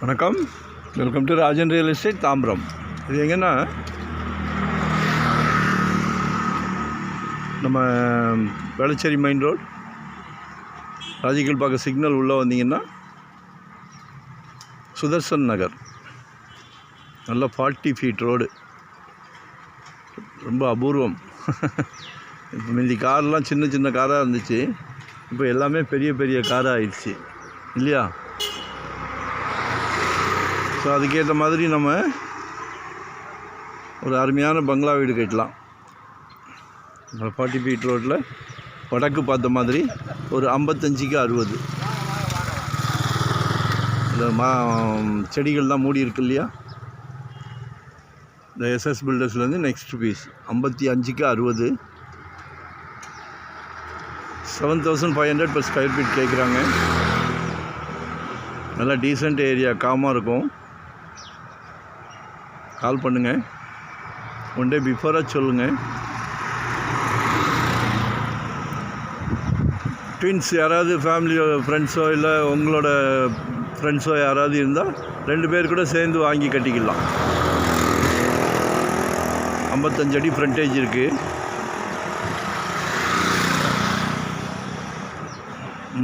வணக்கம், welcome to Rajan real estate Tambaram. இது எங்கன்னா நம்ம வேளச்சேரி மெயின் ரோட் ராஜகில் பார்க்க சிக்னல் உள்ளே வந்தீங்கன்னா சுதர்சன் நகர், நல்ல 40 ஃபீட் ரோடு, ரொம்ப அபூர்வம். இப்போ மீதி கார்லாம் சின்ன சின்ன காராக இருந்துச்சு, இப்போ எல்லாமே பெரிய பெரிய காராக ஆயிடுச்சு இல்லையா? ஸோ அதுக்கேற்ற மாதிரி நம்ம ஒரு அருமையான பங்களா வீடு கட்டலாம். 40 ஃபீட் ரோட்டில் வடக்கு பார்த்த மாதிரி ஒரு 55க்கு 60. இந்த செடிகள்லாம் மூடி இருக்கு இல்லையா? இந்த எஸ்எஸ் பில்டர்ஸ்லேருந்து நெக்ஸ்ட் பீஸ் 55க்கு 60, 7,500 per ஸ்கொயர் ஃபீட் கேட்குறாங்க. நல்லா டீசெண்ட் ஏரியா, காமாக இருக்கும். கால் பண்ணுங்கள், ஒன் டே பிஃபோராக சொல்லுங்கள். ட்வின்ஸ் யாராவது ஃபேமிலியோ ஃப்ரெண்ட்ஸோ இல்லை உங்களோட ஃப்ரெண்ட்ஸோ யாராவது இருந்தால் 2 பேர் கூட சேர்ந்து வாங்கி கட்டிக்கலாம். 55 அடி ஃப்ரண்டேஜ் இருக்குது.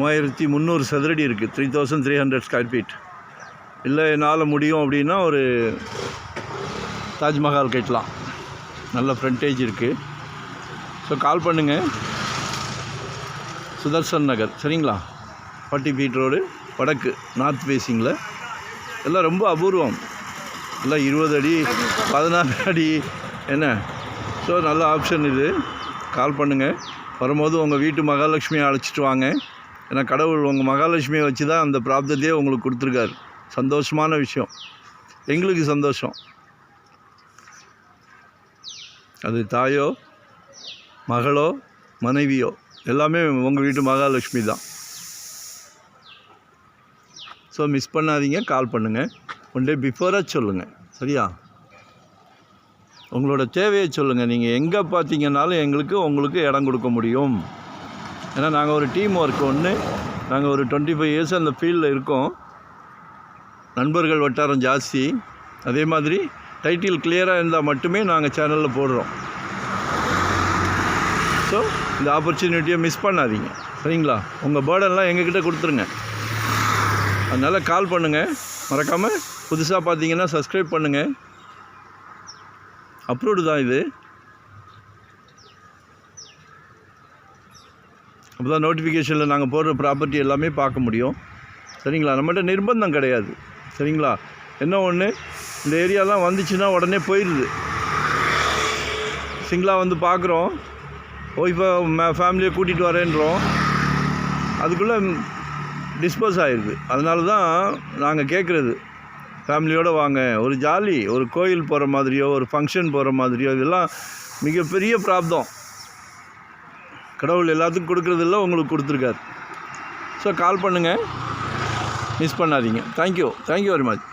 3,300 சதுரடி இருக்குது. 3,300 ஸ்கொயர் ஃபீட். இல்லை என்னால் முடியும் அப்படின்னா ஒரு தாஜ்மஹால் கட்டலாம். நல்ல ஃப்ரண்டேஜ் இருக்குது. ஸோ கால் பண்ணுங்கள். சுதர்சன் நகர், சரிங்களா? 40 ஃபீட் ரோடு, வடக்கு நார்த் ஃபேஸிங்கில். எல்லாம் ரொம்ப அபூர்வம். எல்லாம் 20 அடி 14 அடி என்ன. ஸோ நல்ல ஆப்ஷன் இது. கால் பண்ணுங்கள். வரும்போது உங்கள் வீட்டு மகாலட்சுமியை அழைச்சிட்டு வாங்க. ஏன்னா கடவுள் உங்கள் மகாலட்சுமியை வச்சு தான் அந்த பிராப்தத்தையே உங்களுக்கு கொடுத்துருக்காரு. சந்தோஷமான விஷயம், எங்களுக்கு சந்தோஷம். அது தாயோ மகளோ மனைவியோ எல்லாமே உங்கள் வீட்டு மகாலட்சுமி தான். ஸோ மிஸ் பண்ணாதீங்க, கால் பண்ணுங்கள். ஒன் டே பிஃபோராக சொல்லுங்கள், சரியா? உங்களோட தேவையை சொல்லுங்கள். நீங்கள் எங்கே பார்த்தீங்கன்னாலும் எங்களுக்கு உங்களுக்கு இடம் கொடுக்க முடியும். ஏன்னா நாங்கள் ஒரு டீம் ஒர்க் ஒன்று, நாங்கள் ஒரு 25 இயர்ஸ் அந்த ஃபீல்டில் இருக்கோம். நண்பர்கள் வட்டாரம் ஜாஸ்தி. அதே மாதிரி டைட்டில் கிளியராக இருந்தால் மட்டுமே நாங்கள் சேனலில் போடுறோம். ஸோ இந்த ஆப்பர்ச்சுனிட்டியை மிஸ் பண்ணாதீங்க, சரிங்களா? உங்கள் பேர்டெல்லாம் எங்ககிட்ட கொடுத்துருங்க. அதனால் கால் பண்ணுங்கள். மறக்காமல் புதுசாக பார்த்தீங்கன்னா சப்ஸ்கிரைப் பண்ணுங்கள். அப்ரூவ்டு தான் இது. அப்போ தான் நோட்டிஃபிகேஷனில் நாங்கள் போடுற ப்ராப்பர்ட்டி எல்லாமே பார்க்க முடியும், சரிங்களா? நம்மகிட்ட நிர்பந்தம் கிடையாது, சரிங்களா? என்ன ஒன்று, இந்த ஏரியாலாம் வந்துச்சுன்னா உடனே போயிடுது. சிங்கிளாக வந்து பார்க்குறோம், ஒய்ஃபை ஃபேமிலியை கூட்டிகிட்டு வரேன்றோம், அதுக்குள்ளே டிஸ்போஸ் ஆகிடுது. அதனால தான் நாங்கள் கேட்குறது, ஃபேமிலியோடு வாங்க. ஒரு ஜாலி, ஒரு கோயில் போகிற மாதிரியோ ஒரு ஃபங்க்ஷன் போகிற மாதிரியோ, இதெல்லாம் மிகப்பெரிய பிராப்தம். கடவுள் எல்லாத்துக்கும் கொடுக்குறதில்ல, உங்களுக்கு கொடுத்துருக்காரு. ஸோ கால் பண்ணுங்கள், மிஸ் பண்ணாதீங்க. Thank you very much.